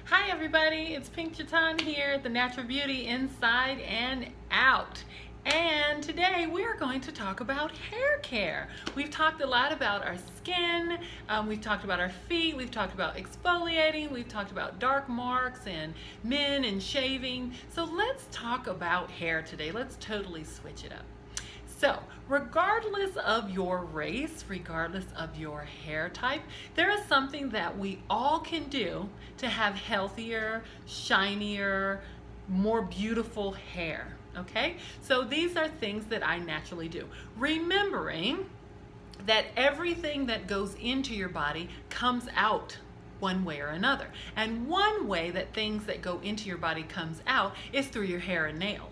Hi everybody, it's Pink Chatan here at the Natural Beauty Inside and Out. And today we are going to talk about hair care. We've talked a lot about our skin, we've talked about our feet, we've talked about exfoliating, we've talked about dark marks and men and shaving. So let's talk about hair today. Let's totally switch it up. So, regardless of your race, regardless of your hair type, there is something that we all can do to have healthier, shinier, more beautiful hair. Okay? So, these are things that I naturally do. Remembering that everything that goes into your body comes out one way or another. And one way that things that go into your body comes out is through your hair and nails.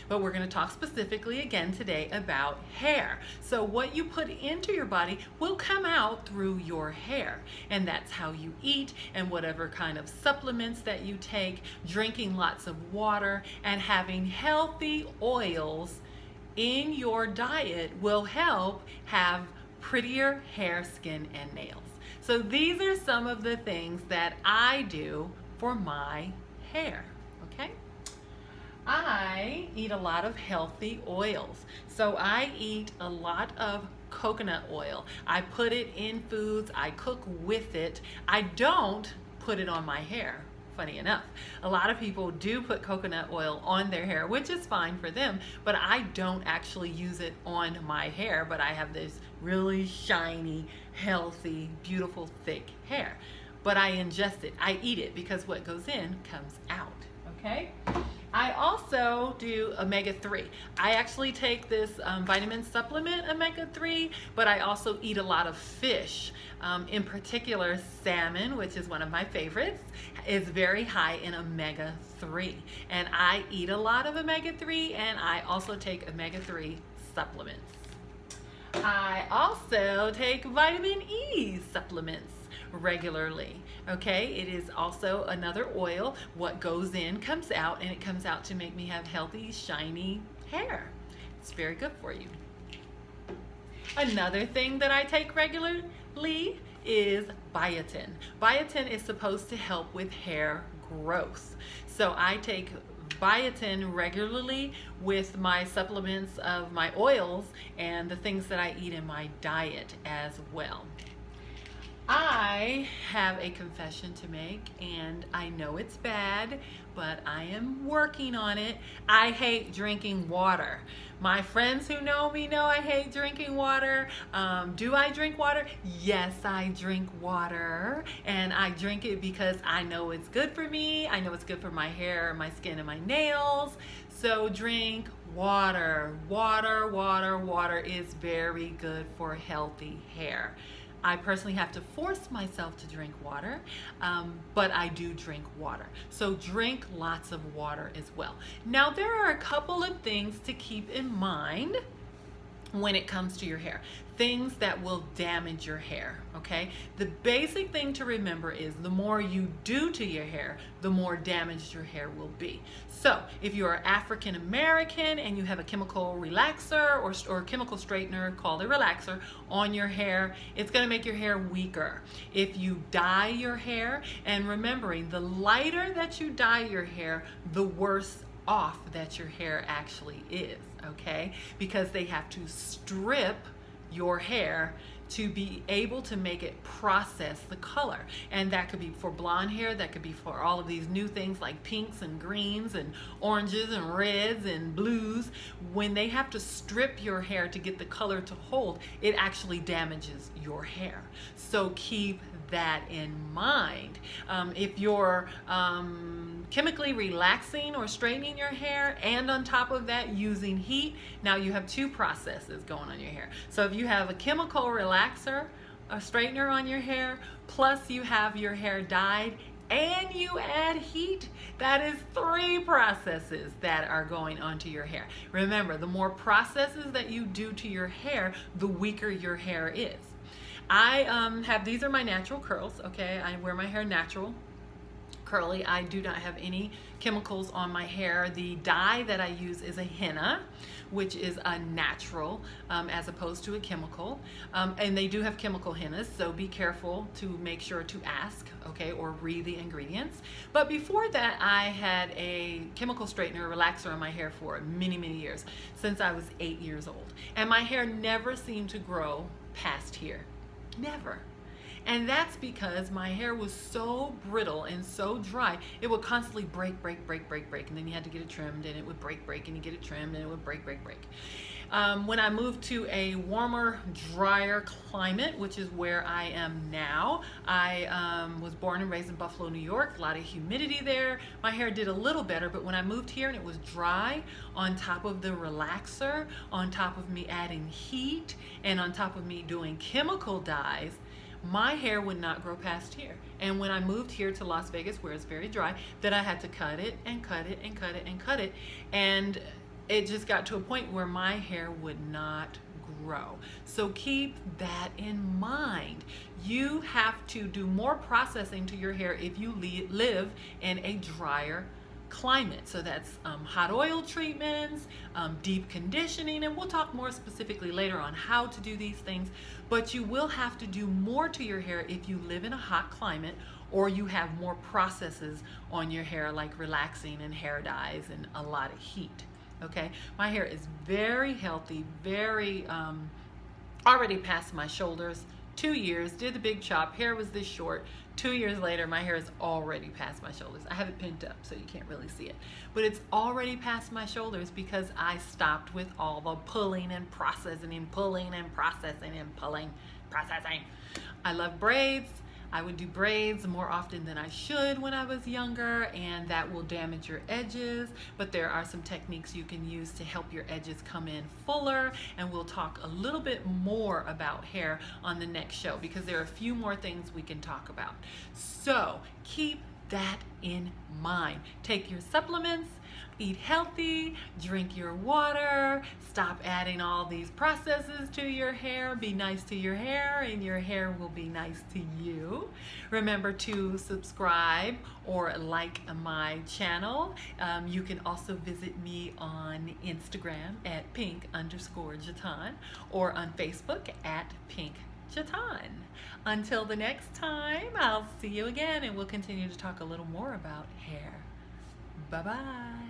But we're going to talk specifically again today about hair. So what you put into your body will come out through your hair. And that's how you eat and whatever kind of supplements that you take, drinking lots of water, and having healthy oils in your diet will help have prettier hair, skin, and nails. So these are some of the things that I do for my hair, okay? I eat a lot of healthy oils. So I eat a lot of coconut oil. I put it in foods, I cook with it. I don't put it on my hair. Funny enough, a lot of people do put coconut oil on their hair, which is fine for them, but I don't actually use it on my hair, but I have this really shiny, healthy, beautiful, thick hair. But I ingest it, I eat it, because what goes in comes out, okay? I also do omega-3. I actually take this vitamin supplement omega-3, but I also eat a lot of fish. In particular, salmon, which is one of my favorites, is very high in omega-3. And I eat a lot of omega-3, and I also take omega-3 supplements. I also take vitamin E supplements regularly. Okay, it is also another oil. What goes in comes out, and it comes out to make me have healthy, shiny hair. It's very good for you. Another thing that I take regularly is biotin. Biotin is supposed to help with hair growth. So I take biotin regularly with my supplements of my oils and the things that I eat in my diet as well. I have a confession to make, and I know it's bad, but I am working on it. I hate drinking water. My friends who know me know I hate drinking water. Do I drink water? Yes, I drink water, and I drink it because I know it's good for me. I know it's good for my hair, my skin, and my nails. So drink water. Water, water, water is very good for healthy hair. I personally have to force myself to drink water, but I do drink water. So drink lots of water as well. Now, there are a couple of things to keep in mind when it comes to your hair. Things that will damage your hair, okay? The basic thing to remember is the more you do to your hair, the more damaged your hair will be. So if you are African American and you have a chemical relaxer or chemical straightener called a relaxer on your hair, it's gonna make your hair weaker. If you dye your hair, and remembering the lighter that you dye your hair, the worse off that your hair actually is, okay? Because they have to strip your hair to be able to make it process the color. And that could be for blonde hair, that could be for all of these new things like pinks and greens and oranges and reds and blues. When they have to strip your hair to get the color to hold, it actually damages your hair. So keep that in mind. If you're chemically relaxing or straightening your hair, and on top of that using heat, now you have two processes going on your hair. So if you have a chemical relaxer, a straightener on your hair, plus you have your hair dyed, and you add heat, that is 3 processes that are going onto your hair. Remember, the more processes that you do to your hair, the weaker your hair is. I these are my natural curls, okay? I wear my hair natural curly. I do not have any chemicals on my hair. The dye that I use is a henna, which is a natural as opposed to a chemical. And they do have chemical hennas, so be careful to make sure to ask, okay, or read the ingredients. But before that, I had a chemical straightener, relaxer in my hair for many, many years, since I was 8 years old. And my hair never seemed to grow past here. Never. And that's because my hair was so brittle and so dry, it would constantly break, and then you had to get it trimmed, and it would break, and you get it trimmed, and it would break. When I moved to a warmer, drier climate, which is where I am now, I was born and raised in Buffalo, New York, a lot of humidity there. My hair did a little better, but when I moved here and it was dry, on top of the relaxer, on top of me adding heat, and on top of me doing chemical dyes, my hair would not grow past here. And when I moved here to Las Vegas, where it's very dry, then I had to cut it and cut it and cut it and cut it. And it just got to a point where my hair would not grow. So keep that in mind. You have to do more processing to your hair if you live in a drier climate. So that's hot oil treatments, deep conditioning, and we'll talk more specifically later on how to do these things. But you will have to do more to your hair if you live in a hot climate, or you have more processes on your hair like relaxing and hair dyes and a lot of heat. Okay, my hair is very healthy, very already past my shoulders. 2 years, did the big chop, hair was this short. 2 years later, my hair is already past my shoulders. I have it pinned up so you can't really see it, but it's already past my shoulders because I stopped with all the pulling and processing and pulling and processing and pulling, processing. I love braids. I would do braids more often than I should when I was younger, and that will damage your edges, but there are some techniques you can use to help your edges come in fuller, and we'll talk a little bit more about hair on the next show because there are a few more things we can talk about. So keep that in mind. Take your supplements, eat healthy, drink your water, stop adding all these processes to your hair, be nice to your hair, and your hair will be nice to you. Remember to subscribe or like my channel. You can also visit me on Instagram at pink_Jatan or on Facebook at pink_Jatan. Until the next time, I'll see you again and we'll continue to talk a little more about hair. Bye-bye.